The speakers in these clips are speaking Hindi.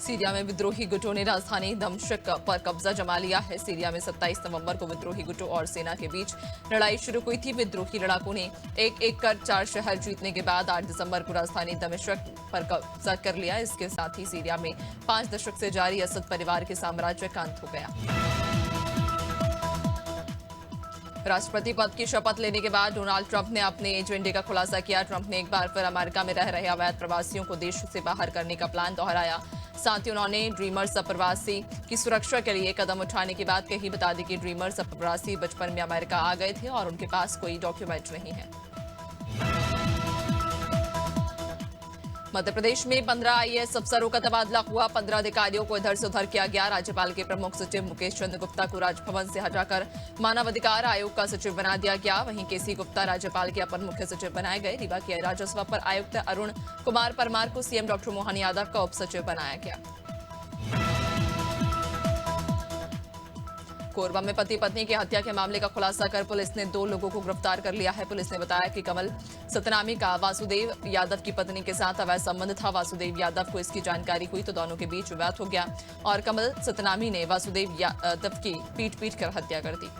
सीरिया में विद्रोही गुटों ने राजधानी दमिश्क पर कब्जा जमा लिया है। सीरिया में 27 नवंबर को विद्रोही गुटों और सेना के बीच लड़ाई शुरू हुई थी। विद्रोही लड़ाकों ने एक एक कर 4 शहर जीतने के बाद 8 दिसंबर को राजधानी दमिश्क पर कब्जा कर लिया। इसके साथ ही सीरिया में 5 दशक से जारी असद परिवार के साम्राज्य का अंत हो गया। राष्ट्रपति पद की शपथ लेने के बाद डोनाल्ड ट्रंप ने अपने एजेंडे का खुलासा किया। ट्रंप ने एक बार फिर अमेरिका में रह रहे अवैध प्रवासियों को देश से बाहर करने का प्लान दोहराया। साथ ही उन्होंने ड्रीमर्स अप्रवासी की सुरक्षा के लिए कदम उठाने की बात कही। बता दें कि ड्रीमर्स अप्रवासी बचपन में अमेरिका आ गए थे और उनके पास कोई डॉक्यूमेंट नहीं है। मध्य प्रदेश में 15 आईएएस अफसरों का तबादला हुआ। 15 अधिकारियों को इधर से उधर किया गया। राज्यपाल के प्रमुख सचिव मुकेश चंद्र गुप्ता को राजभवन से हटाकर मानवाधिकार आयोग का सचिव बना दिया गया। वहीं केसी गुप्ता राज्यपाल के अपर मुख्य सचिव बनाए गए। रीवा के राजस्व पर आयुक्त अरुण कुमार परमार को सीएम डॉक्टर मोहन यादव का उप सचिव बनाया गया। कोरबा में पति पत्नी की हत्या के मामले का खुलासा कर पुलिस ने 2 लोगों को गिरफ्तार कर लिया है। पुलिस ने बताया कि कमल सतनामी का वासुदेव यादव की पत्नी के साथ अवैध संबंध था। वासुदेव यादव को इसकी जानकारी हुई तो दोनों के बीच विवाद हो गया और कमल सतनामी ने वासुदेव यादव की पीट कर हत्या कर दी।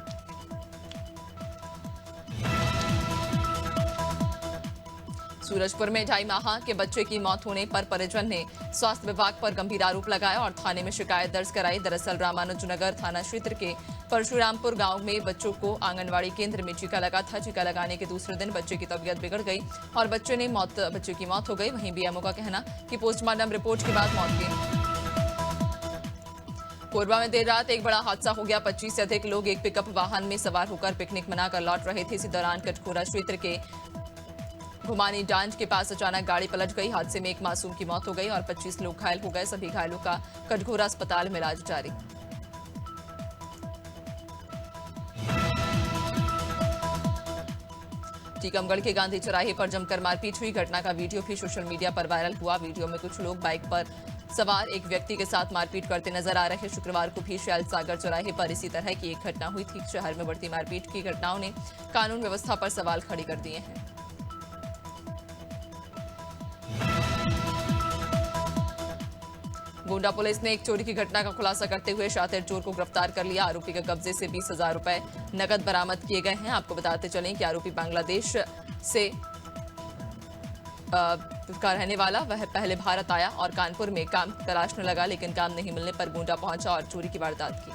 सूरजपुर में 2.5 माह के बच्चे की मौत होने पर परिजन ने स्वास्थ्य विभाग पर गंभीर आरोप लगाया और थाने में शिकायत दर्ज कराई। दरअसल रामानुजनगर थाना क्षेत्र के परशुरामपुर गांव में बच्चों को आंगनवाड़ी केंद्र में टीका लगा था। टीका लगाने के दूसरे दिन बच्चे की तबीयत बिगड़ गई और बच्चे की मौत हो गई। वहीं बीएमओ का कहना कि पोस्टमार्टम रिपोर्ट के बाद मौत की। कोरबा में देर रात एक बड़ा हादसा हो गया। 25 से अधिक लोग एक पिकअप वाहन में सवार होकर पिकनिक मनाकर लौट रहे थे। इसी दौरान कटघोरा क्षेत्र के घुमानी डांज के पास अचानक गाड़ी पलट गई। हादसे में एक मासूम की मौत हो गई और 25 लोग घायल हो गए। सभी घायलों का कटघोरा अस्पताल में इलाज जारी। टीकमगढ़ के गांधी चौराहे पर जमकर मारपीट हुई। घटना का वीडियो भी सोशल मीडिया पर वायरल हुआ। वीडियो में कुछ लोग बाइक पर सवार एक व्यक्ति के साथ मारपीट करते नजर आ रहे। शुक्रवार को भी शैल सागर चौराहे पर इसी तरह की एक घटना हुई थी। शहर में बढ़ती मारपीट की घटनाओं ने कानून व्यवस्था पर सवाल खड़े कर दिए हैं। गोंडा पुलिस ने एक चोरी की घटना का खुलासा करते हुए शातिर चोर को गिरफ्तार कर लिया। आरोपी के कब्जे से 20,000 रुपए नकद बरामद किए गए हैं। आपको बताते चलें कि आरोपी बांग्लादेश से का रहने वाला वह पहले भारत आया और कानपुर में काम तलाशने लगा, लेकिन काम नहीं मिलने पर गोंडा पहुंचा और चोरी की वारदात की।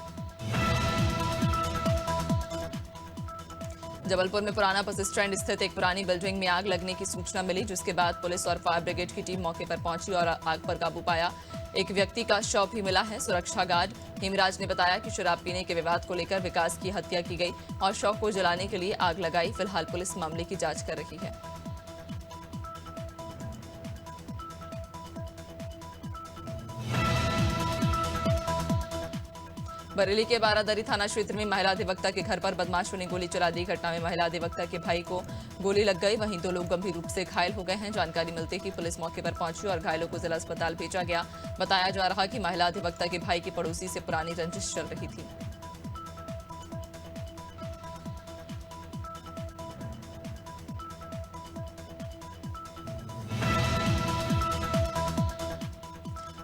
जबलपुर में पुराना बस स्टैंड स्थित एक पुरानी बिल्डिंग में आग लगने की सूचना मिली, जिसके बाद पुलिस और फायर ब्रिगेड की टीम मौके पर पहुंची और आग पर काबू पाया। एक व्यक्ति का शव भी मिला है। सुरक्षा गार्ड हेमराज ने बताया कि शराब पीने के विवाद को लेकर विकास की हत्या की गई और शव को जलाने के लिए आग लगाई। फिलहाल पुलिस मामले की जांच कर रही है। बरेली के बारादरी थाना क्षेत्र में महिला अधिवक्ता के घर पर बदमाशों ने गोली चला दी। घटना में महिला अधिवक्ता के भाई को गोली लग गई। वहीं 2 लोग गंभीर रूप से घायल हो गए हैं। जानकारी मिलते ही पुलिस मौके पर पहुंची और घायलों को जिला अस्पताल भेजा गया। बताया जा रहा कि महिला अधिवक्ता के भाई की पड़ोसी से पुरानी रंजिश चल रही थी।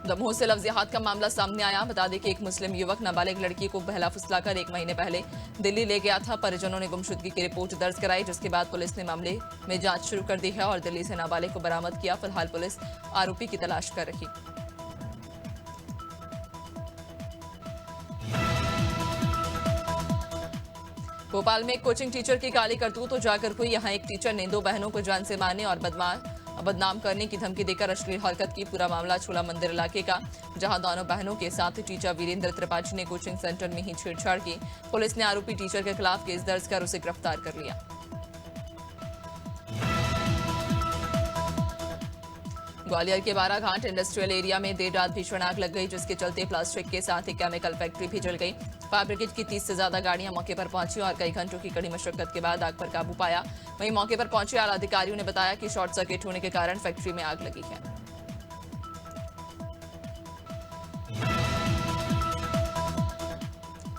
दमोह से लफ्जियात का मामला सामने आया। बता दें कि एक मुस्लिम युवक नाबालिग लड़की को बहला फुसलाकर 1 महीने पहले दिल्ली ले गया था। परिजनों ने गुमशुदगी की रिपोर्ट दर्ज कराई, जिसके बाद पुलिस ने मामले में जांच शुरू कर दी है और दिल्ली से नाबालिग को बरामद किया। फिलहाल पुलिस आरोपी की तलाश कर रही। भोपाल में एक कोचिंग टीचर की काली करतूत उजागर हुई। यहां एक टीचर ने 2 बहनों को जान से मारने और बदनाम करने की धमकी देकर अश्लील हरकत की। पूरा मामला छोला मंदिर इलाके का, जहां दोनों बहनों के साथ टीचर वीरेंद्र त्रिपाठी ने कोचिंग सेंटर में ही छेड़छाड़ की। पुलिस ने आरोपी टीचर के खिलाफ केस दर्ज कर उसे गिरफ्तार कर लिया। ग्वालियर के बाराघाट इंडस्ट्रियल एरिया में देर रात भीषण आग लग गई, जिसके चलते प्लास्टिक के साथ एक केमिकल फैक्ट्री भी जल गई। फायर ब्रिगेड की 30 से ज्यादा गाड़ियां मौके पर पहुंची और कई घंटों की कड़ी मशक्कत के बाद आग पर काबू पाया। वहीं मौके पर पहुंचे आला अधिकारियों ने बताया कि शॉर्ट सर्किट होने के कारण फैक्ट्री में आग लगी है।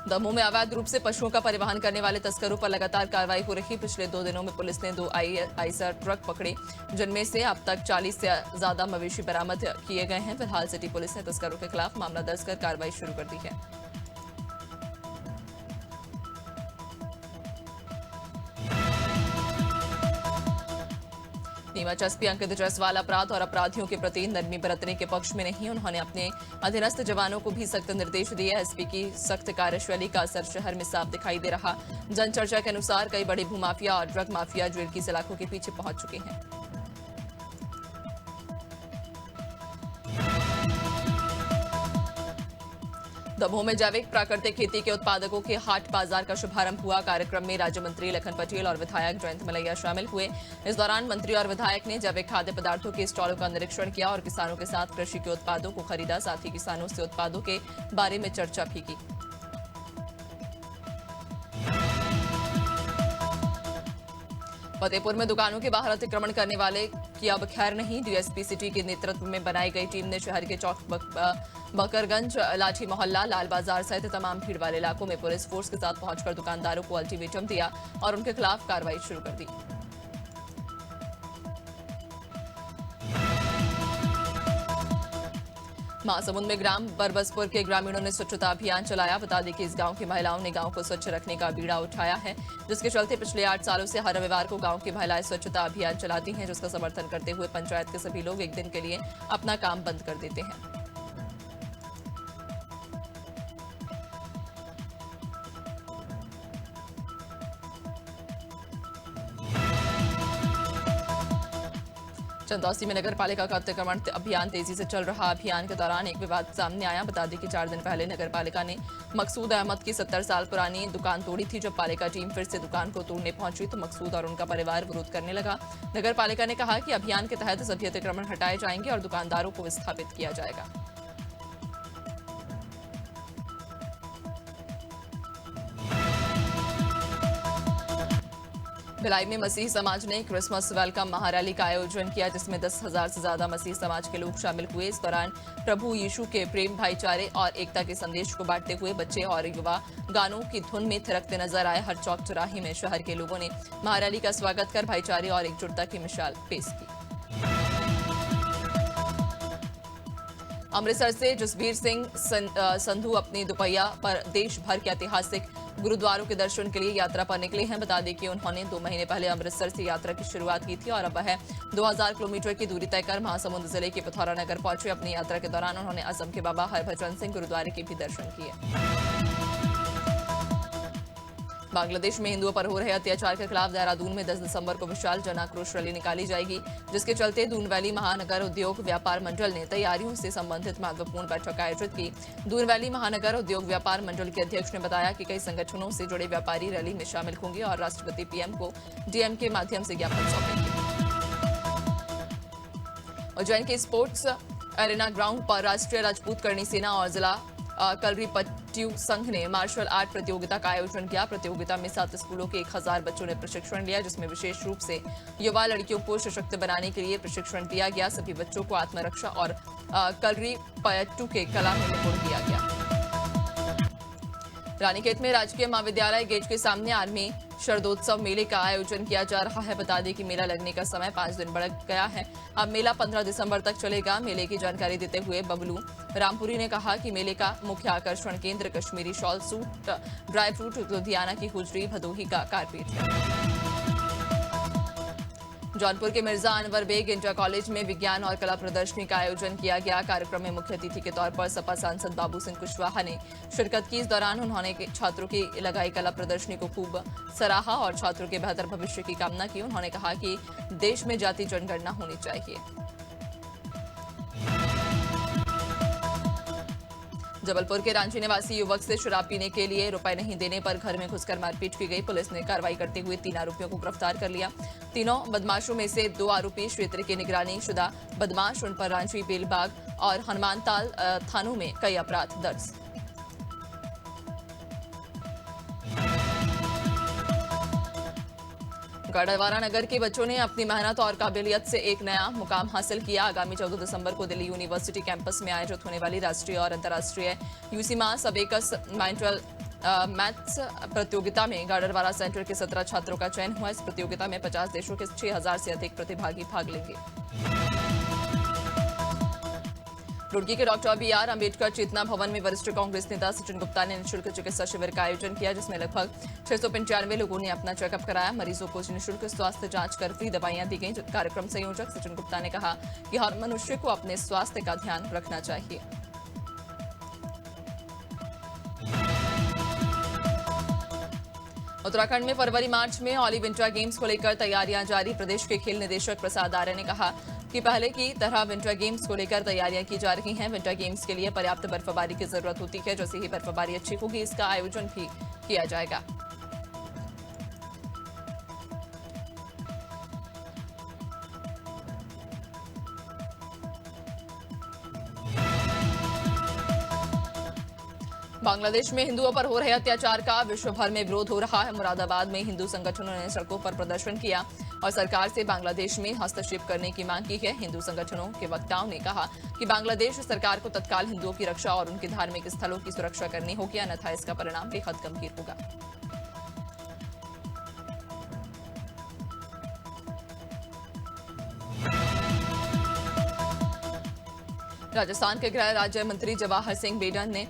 दमोह में अवैध रूप से पशुओं का परिवहन करने वाले तस्करों पर लगातार कार्रवाई हो रही। पिछले 2 दिनों में पुलिस ने 2 आईसर ट्रक पकड़े, जिनमें से अब तक 40 से ज्यादा मवेशी बरामद किए गए हैं। फिलहाल सिटी पुलिस ने तस्करों के खिलाफ मामला दर्ज कर कार्रवाई शुरू कर दी है। नीमच एसपी अंकित जायसवाल अपराध और अपराधियों के प्रति नरमी बरतने के पक्ष में नहीं। उन्होंने अपने अधीनस्थ जवानों को भी सख्त निर्देश दिए। एसपी की सख्त कार्यशैली का असर शहर में साफ दिखाई दे रहा। जनचर्चा के अनुसार कई बड़े भूमाफिया और ड्रग माफिया जेल की सलाखों के पीछे पहुंच चुके हैं। दमोह में जैविक प्राकृतिक खेती के उत्पादकों के हाट बाजार का शुभारंभ हुआ। कार्यक्रम में राज्य मंत्री लखन पटेल और विधायक जयंत मलैया शामिल हुए। इस दौरान मंत्री और विधायक ने जैविक खाद्य पदार्थों के स्टॉलों का निरीक्षण किया और किसानों के साथ कृषि के उत्पादों को खरीदा। साथ ही किसानों से उत्पादों के बारे में चर्चा भी की। फतेहपुर में दुकानों के बाहर अतिक्रमण करने वाले की अब खैर नहीं। डीएसपी सिटी के नेतृत्व में बनाई गई टीम ने शहर के चौक बकरगंज, लाठी मोहल्ला, लाल बाजार सहित तमाम भीड़ वाले इलाकों में पुलिस फोर्स के साथ पहुंचकर दुकानदारों को अल्टीमेटम दिया और उनके खिलाफ कार्रवाई शुरू कर दी। महासमुंद में ग्राम बरबसपुर के ग्रामीणों ने स्वच्छता अभियान चलाया। बता दें कि इस गांव की महिलाओं ने गांव को स्वच्छ रखने का बीड़ा उठाया है, जिसके चलते पिछले 8 सालों से हर रविवार को गांव की महिलाएं स्वच्छता अभियान चलाती हैं, जिसका समर्थन करते हुए पंचायत के सभी लोग एक दिन के लिए अपना काम बंद कर देते हैं। चंदौसी में नगर पालिका का अतिक्रमण अभियान तेजी से चल रहा। अभियान के दौरान एक विवाद सामने आया। बता दें कि 4 दिन पहले नगर पालिका ने मकसूद अहमद की 70 साल पुरानी दुकान तोड़ी थी। जब पालिका टीम फिर से दुकान को तोड़ने पहुंची तो मकसूद और उनका परिवार विरोध करने लगा। नगर पालिका ने कहा कि अभियान के तहत सभी अतिक्रमण हटाए जाएंगे और दुकानदारों को विस्थापित किया जाएगा। भिलाई में मसीह समाज ने क्रिसमस वेलकम महारैली का आयोजन किया, जिसमें 10,000 से ज्यादा मसीह समाज के लोग शामिल हुए। इस दौरान प्रभु यीशु के प्रेम, भाईचारे और एकता के संदेश को बांटते हुए बच्चे और युवा गानों की धुन में थिरकते नजर आए। हर चौक चौराहे में शहर के लोगों ने महारैली का स्वागत कर भाईचारे और एकजुटता की मिसाल पेश की। अमृतसर से जसबीर सिंह संधू अपनी दुपहिया पर देश भर के ऐतिहासिक गुरुद्वारों के दर्शन के लिए यात्रा पर निकले हैं। बता दें कि उन्होंने 2 महीने पहले अमृतसर से यात्रा की शुरुआत की थी और अब वह 2000 किलोमीटर की दूरी तय कर महासमुंद जिले के पिथौरा नगर पहुंचे। अपनी यात्रा के दौरान उन्होंने असम के बाबा हरभजन सिंह गुरुद्वारे के भी दर्शन किए। बांग्लादेश में हिंदुओं पर हो रहे अत्याचार के खिलाफ देहरादून में 10 दिसंबर को विशाल जन आक्रोश रैली निकाली जाएगी, जिसके चलते दून वैली महानगर उद्योग व्यापार मंडल ने तैयारियों से संबंधित महत्वपूर्ण बैठक आयोजित की। दून वैली महानगर उद्योग व्यापार मंडल के अध्यक्ष ने बताया कि कई संगठनों से जुड़े व्यापारी रैली में शामिल होंगे और राष्ट्रपति पीएम को डीएम के माध्यम से ज्ञापन सौंपेंगे। उज्जैन के स्पोर्ट्स एरेना ग्राउंड पर राष्ट्रीय राजपूत करणी सेना और जिला कलरी पट्टू संघ ने मार्शल आर्ट प्रतियोगिता का आयोजन किया। प्रतियोगिता में 7 स्कूलों के 1000 बच्चों ने प्रशिक्षण लिया, जिसमें विशेष रूप से युवा लड़कियों को सशक्त बनाने के लिए प्रशिक्षण दिया गया। सभी बच्चों को आत्मरक्षा और कलरी पट्टू के कला में निपुण किया गया। रानीखेत में राजकीय महाविद्यालय गेट के सामने आर्मी शरदोत्सव मेले का आयोजन किया जा रहा है। बता दें कि मेला लगने का समय 5 दिन बढ़ गया है। अब मेला 15 दिसंबर तक चलेगा। मेले की जानकारी देते हुए बबलू रामपुरी ने कहा कि मेले का मुख्य आकर्षण केंद्र Kashmiri shawl, suit, dry fruit, Ludhiana की हुजरी, भदोही का कारपेट है। जौनपुर के मिर्जा अनवर बेग इंटर कॉलेज में विज्ञान और कला प्रदर्शनी का आयोजन किया गया। कार्यक्रम में मुख्य अतिथि के तौर पर सपा सांसद बाबू सिंह कुशवाहा ने शिरकत की। इस दौरान उन्होंने छात्रों की लगाई कला प्रदर्शनी को खूब सराहा और छात्रों के बेहतर भविष्य की कामना की। उन्होंने कहा कि देश में जाति जनगणना होनी चाहिए। जबलपुर के रांची निवासी युवक से शराब पीने के लिए रुपए नहीं देने पर घर में घुसकर मारपीट की गई। पुलिस ने कार्रवाई करते हुए 3 आरोपियों को गिरफ्तार कर लिया। तीनों बदमाशों में से 2 आरोपी क्षेत्र के निगरानी शुदा बदमाश, उन पर रांची, बेलबाग और हनुमानताल थानों में कई अपराध दर्ज। गढ़वारा नगर के बच्चों ने अपनी मेहनत और काबिलियत से एक नया मुकाम हासिल किया। आगामी 14 दिसंबर को दिल्ली यूनिवर्सिटी कैंपस में आयोजित होने वाली राष्ट्रीय और अंतर्राष्ट्रीय यूसीमास अबेकस माइंट्रल मैथ्स प्रतियोगिता में गाडरवारा सेंटर के 17 छात्रों का चयन हुआ। इस प्रतियोगिता में 50 देशों के 6000 से अधिक प्रतिभागी भाग लेंगे। रुड़की के डॉक्टर BR अम्बेडकर चेतना भवन में वरिष्ठ कांग्रेस नेता सचिन गुप्ता ने निःशुल्क चिकित्सा शिविर का आयोजन किया, जिसमें लगभग 695 लोगों ने अपना चेकअप कराया। मरीजों को निःशुल्क स्वास्थ्य जांच कर फ्री दवाइयां दी गईं। कार्यक्रम संयोजक सचिन गुप्ता ने कहा कि हर मनुष्य को अपने स्वास्थ्य का ध्यान रखना चाहिए। उत्तराखंड में फरवरी मार्च में ऑली विंटर गेम्स को लेकर तैयारियां जारी। प्रदेश के खेल निदेशक प्रसाद आर्य ने कहा कि पहले की तरह विंटर गेम्स को लेकर तैयारियां की जा रही हैं। विंटर गेम्स के लिए पर्याप्त बर्फबारी की जरूरत होती है। जैसे ही बर्फबारी अच्छी होगी, इसका आयोजन भी किया जाएगा। बांग्लादेश में हिंदुओं पर हो रहे अत्याचार का विश्व भर में विरोध हो रहा है। मुरादाबाद में हिंदू संगठनों ने सड़कों पर प्रदर्शन किया और सरकार से बांग्लादेश में हस्तक्षेप करने की मांग की है। हिंदू संगठनों के वक्ताओं ने कहा कि बांग्लादेश सरकार को तत्काल हिंदुओं की रक्षा और उनके धार्मिक स्थलों की सुरक्षा करनी होगी, अन्यथा इसका परिणाम बेहद गंभीर होगा। राजस्थान के गृह राज्य मंत्री जवाहर सिंह बेडन ने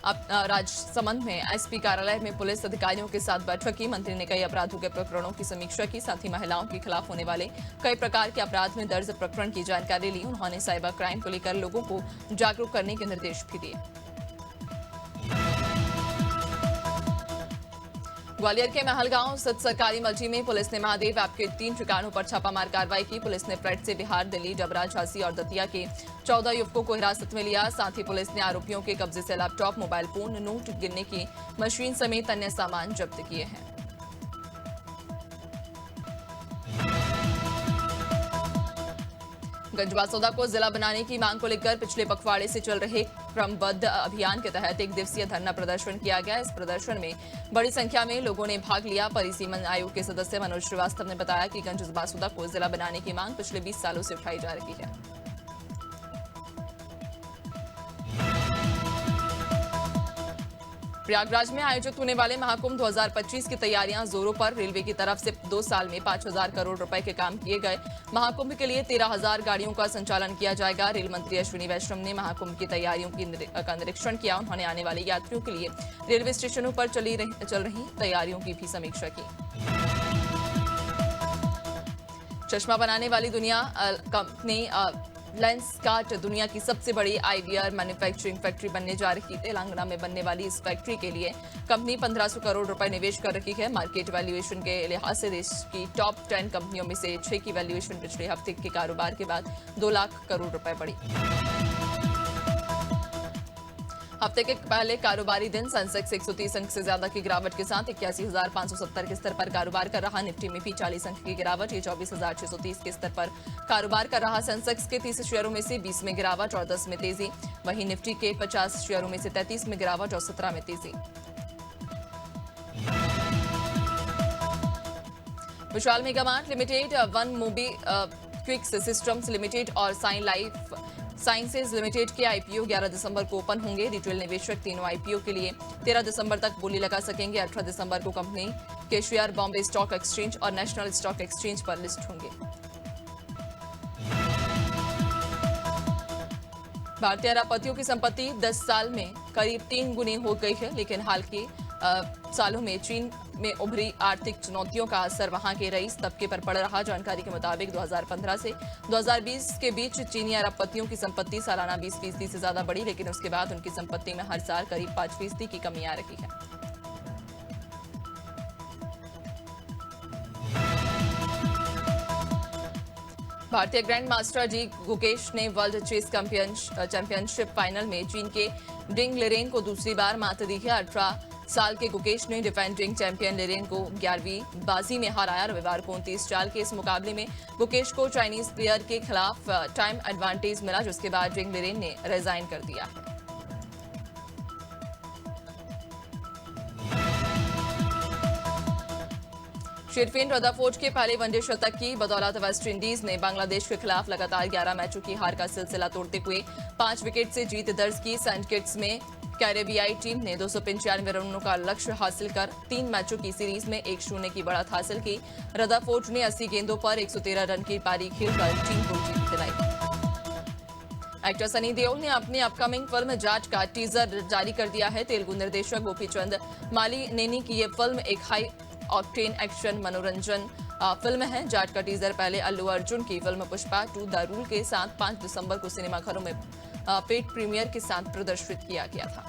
राजसमंद में एसपी कार्यालय में पुलिस अधिकारियों के साथ बैठक की। मंत्री ने कई अपराधों के प्रकरणों की समीक्षा की, साथ ही महिलाओं के खिलाफ होने वाले कई प्रकार के अपराध में दर्ज प्रकरण की जानकारी ली। उन्होंने साइबर क्राइम को लेकर लोगों को जागरूक करने के निर्देश भी दिए। ग्वालियर के महलगांव स्थित सरकारी मल्टी में पुलिस ने महादेव ऐप के 3 ठिकानों पर छापामार कार्रवाई की। पुलिस ने फ्लैट से बिहार, दिल्ली, डबरा, झांसी और दतिया के 14 युवकों को हिरासत में लिया। साथ ही पुलिस ने आरोपियों के कब्जे से लैपटॉप, मोबाइल फोन, नोट गिनने की मशीन समेत अन्य सामान जब्त किए हैं। गंजबासौदा को जिला बनाने की मांग को लेकर पिछले पखवाड़े से चल रहे क्रमबद्ध अभियान के तहत एक दिवसीय धरना प्रदर्शन किया गया। इस प्रदर्शन में बड़ी संख्या में लोगों ने भाग लिया। परिसीमन आयोग के सदस्य मनोज श्रीवास्तव ने बताया कि गंजबासौदा को जिला बनाने की मांग पिछले 20 सालों से उठाई जा रही है। प्रयागराज में आयोजित होने वाले महाकुंभ 2025 की तैयारियां जोरों पर। रेलवे की तरफ से 2 साल में 5000 करोड़ रुपए के काम किए गए। महाकुंभ के लिए 13000 गाड़ियों का संचालन किया जाएगा। रेल मंत्री अश्विनी वैष्णव ने महाकुंभ की तैयारियों का निरीक्षण किया। उन्होंने आने वाले यात्रियों के लिए रेलवे स्टेशनों पर चल रही तैयारियों की भी समीक्षा की। चश्मा बनाने वाली दुनिया कंपनी लेंसकार्ट दुनिया की सबसे बड़ी आईवीआर मैन्युफैक्चरिंग फैक्ट्री बनने जा रही है। तेलंगाना में बनने वाली इस फैक्ट्री के लिए कंपनी 1500 करोड़ रुपए निवेश कर रही है। मार्केट वैल्यूएशन के लिहाज से देश की टॉप 10 कंपनियों में से 6 की वैल्यूएशन पिछले हफ्ते के कारोबार के बाद 2 लाख करोड़ रुपए बढ़ी। हफ्ते के पहले कारोबारी दिन सेंसेक्स 130 अंक से ज्यादा की गिरावट के साथ 81,570 के स्तर पर कारोबार कर रहा। निफ्टी में भी 40 अंक की गिरावट, ये 24,630 के स्तर पर कारोबार कर रहा। सेंसेक्स के 30 शेयरों में से 20 में गिरावट और 10 में तेजी। वहीं निफ्टी के 50 शेयरों में से 33 में गिरावट और 17 में तेजी। Vishal Megamart Limited, One MobiKwik Systems Limited और साइन लाइफ साइंसेज लिमिटेड के आईपीओ 11 दिसंबर को ओपन होंगे। रिटेल निवेशक तीनों आईपीओ के लिए 13 दिसंबर तक बोली लगा सकेंगे। 18 दिसंबर को कंपनी के शेयर बॉम्बे स्टॉक एक्सचेंज और नेशनल स्टॉक एक्सचेंज पर लिस्ट होंगे। भारतीय अरबपतियों की संपत्ति 10 साल में करीब 3 गुनी हो गई है, लेकिन हाल के सालों में चीन में उभरी आर्थिक चुनौतियों का असर वहां के रईस तबके पर पड़ रहा। जानकारी के मुताबिक 2015 से 2020 के बीच चीनी अरबपतियों की संपत्ति सालाना 20% से ज्यादा बढ़ी, लेकिन उसके बाद उनकी संपत्ति में हर साल करीब 5% की कमी आ रही है। भारतीय ग्रैंड मास्टर जी गुकेश ने वर्ल्ड चेस चैंपियनशिप फाइनल में चीन के डिंग लिरेन को दूसरी बार मात दी है। 18 साल के गुकेश ने डिफेंडिंग चैंपियन लिरेन को 11वीं बाजी में हराया। रविवार को 29 चाल के इस मुकाबले में गुकेश को चाइनीज प्लेयर के खिलाफ टाइम एडवांटेज मिला, जिसके बाद डिंग लिरेन ने रिजाइन कर दिया है। शेरफेन रदरफोर्ड के पहले वनडे शतक की बदौलत वेस्टइंडीज ने बांग्लादेश के खिलाफ लगातार 11 मैचों की हार का सिलसिला तोड़ते हुए 5 विकेट से जीत दर्ज की। सेंट किट्स में कैरेबियाई टीम ने 295 रनों का लक्ष्य हासिल कर 3 मैचों की सीरीज में 1-0 की बढ़त हासिल की। रदरफोर्ड ने 80 गेंदों पर 113 रन की पारी खेलकर टीम को जीत दिलाई। एक्टर सनी देओल ने अपनी अपकमिंग फिल्म जाट का टीजर जारी कर दिया है। तेलुगु निर्देशक गोपीचंद मालिनेनी की ये फिल्म एक हाई ऑक्टेन एक्शन मनोरंजन फिल्म है। जाट का टीजर पहले अल्लू अर्जुन की फिल्म पुष्पा 2 द रूल के साथ 5 दिसंबर को सिनेमाघरों में पेड प्रीमियर के साथ प्रदर्शित किया गया था।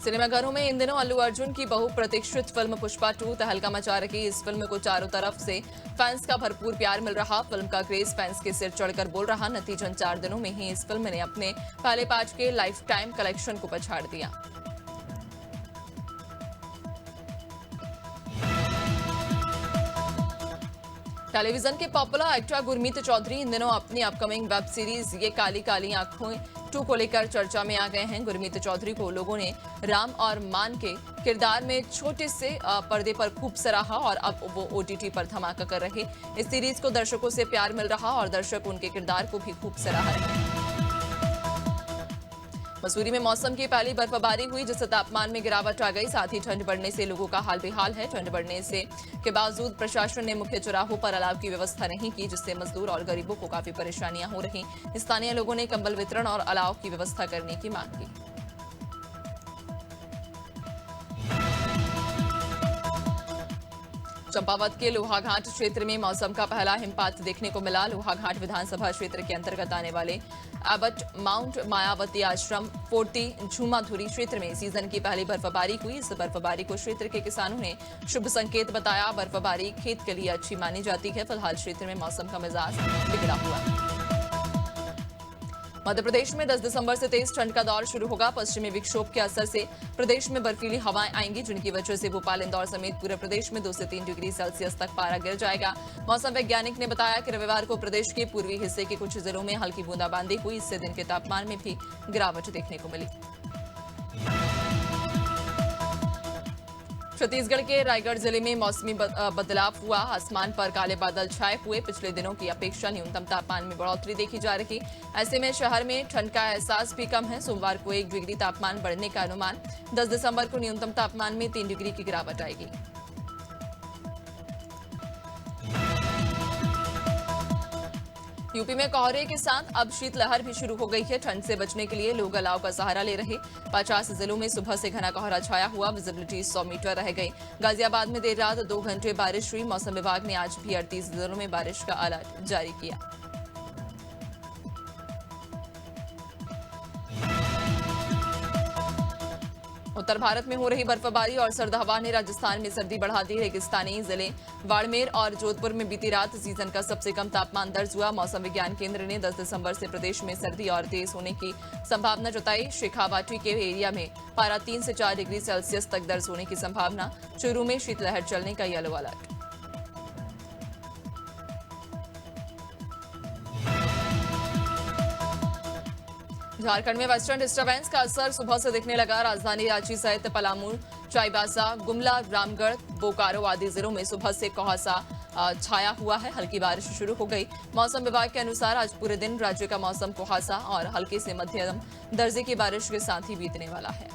सिनेमाघरों में इन दिनों अल्लू अर्जुन की बहुप्रतीक्षित फिल्म पुष्पा 2 तहलका मचा रही। इस फिल्म को चारों तरफ से फैंस का भरपूर प्यार मिल रहा। फिल्म का क्रेज फैंस के सिर चढ़कर बोल रहा। नतीजन 4 दिनों में ही इस फिल्म ने अपने पहले पार्ट के लाइफ टाइम कलेक्शन को पछाड़ दिया। टेलीविजन के पॉपुलर एक्टर गुरमीत चौधरी इन दिनों अपनी अपकमिंग वेब सीरीज ये काली काली आंखें 2 को लेकर चर्चा में आ गए हैं। गुरमीत चौधरी को लोगों ने राम और मान के किरदार में छोटे से पर्दे पर खूब सराहा और अब वो OTT पर धमाका कर रहे। इस सीरीज को दर्शकों से प्यार मिल रहा और दर्शक उनके किरदार को भी खूब सराहा रहे। मसूरी में मौसम की पहली बर्फबारी हुई, जिससे तापमान में गिरावट आ गई। साथ ही ठंड बढ़ने से लोगों का हाल बेहाल है। ठंड बढ़ने के बावजूद प्रशासन ने मुख्य चौराहों पर अलाव की व्यवस्था नहीं की, जिससे मजदूर और गरीबों को काफी परेशानियां हो रही। स्थानीय लोगों ने कंबल वितरण और अलाव की व्यवस्था करने की मांग की। चंपावत के लोहाघाट क्षेत्र में मौसम का पहला हिमपात देखने को मिला। लोहाघाट विधानसभा क्षेत्र के अंतर्गत आने वाले एबट माउंट मायावती आश्रम फोर्ती झूमाधुरी क्षेत्र में सीजन की पहली बर्फबारी हुई। इस बर्फबारी को क्षेत्र के किसानों ने शुभ संकेत बताया। बर्फबारी खेत के लिए अच्छी मानी जाती है। फिलहाल क्षेत्र में मौसम का मिजाज बिगड़ा हुआ है। मध्य प्रदेश में 10 दिसंबर से तेज ठंड का दौर शुरू होगा। पश्चिमी विक्षोभ के असर से प्रदेश में बर्फीली हवाएं आएंगी, जिनकी वजह से भोपाल, इंदौर समेत पूरे प्रदेश में 2 से 3 डिग्री सेल्सियस तक पारा गिर जाएगा। मौसम वैज्ञानिक ने बताया कि रविवार को प्रदेश के पूर्वी हिस्से के कुछ जिलों में हल्की बूंदाबांदी हुई। इससे दिन के तापमान में भी गिरावट देखने को मिली। छत्तीसगढ़ के रायगढ़ जिले में मौसमी बदलाव हुआ। आसमान पर काले बादल छाए हुए। पिछले दिनों की अपेक्षा न्यूनतम तापमान में बढ़ोतरी देखी जा रही। ऐसे में शहर में ठंड का एहसास भी कम है। सोमवार को 1 डिग्री तापमान बढ़ने का अनुमान। 10 दिसंबर को न्यूनतम तापमान में 3 डिग्री की गिरावट आएगी। यूपी में कोहरे के साथ अब शीतलहर भी शुरू हो गई है। ठंड से बचने के लिए लोग अलाव का सहारा ले रहे। 50 जिलों में सुबह से घना कोहरा छाया हुआ। विजिबिलिटी 100 मीटर रह गई। गाजियाबाद में देर रात 2 घंटे बारिश हुई। मौसम विभाग ने आज भी 38 जिलों में बारिश का अलर्ट जारी किया। उत्तर भारत में हो रही बर्फबारी और सर्द हवा ने राजस्थान में सर्दी बढ़ा दी। रेगिस्तानी जिले बाड़मेर और जोधपुर में बीती रात सीजन का सबसे कम तापमान दर्ज हुआ। मौसम विज्ञान केंद्र ने 10 दिसंबर से प्रदेश में सर्दी और तेज होने की संभावना जताई। शेखावाटी के एरिया में पारा 3 से 4 डिग्री सेल्सियस तक दर्ज होने की संभावना। चूरू में शीतलहर चलने का येलो अलर्ट। झारखंड में वेस्टर्न डिस्टर्बेंस का असर सुबह से दिखने लगा। राजधानी रांची सहित पलामू, चाईबासा, गुमला, रामगढ़, बोकारो आदि जिलों में सुबह से कुहासा छाया हुआ है। हल्की बारिश शुरू हो गई। मौसम विभाग के अनुसार आज पूरे दिन राज्य का मौसम कुहासा और हल्के से मध्यम दर्जे की बारिश के साथ ही बीतने वाला है।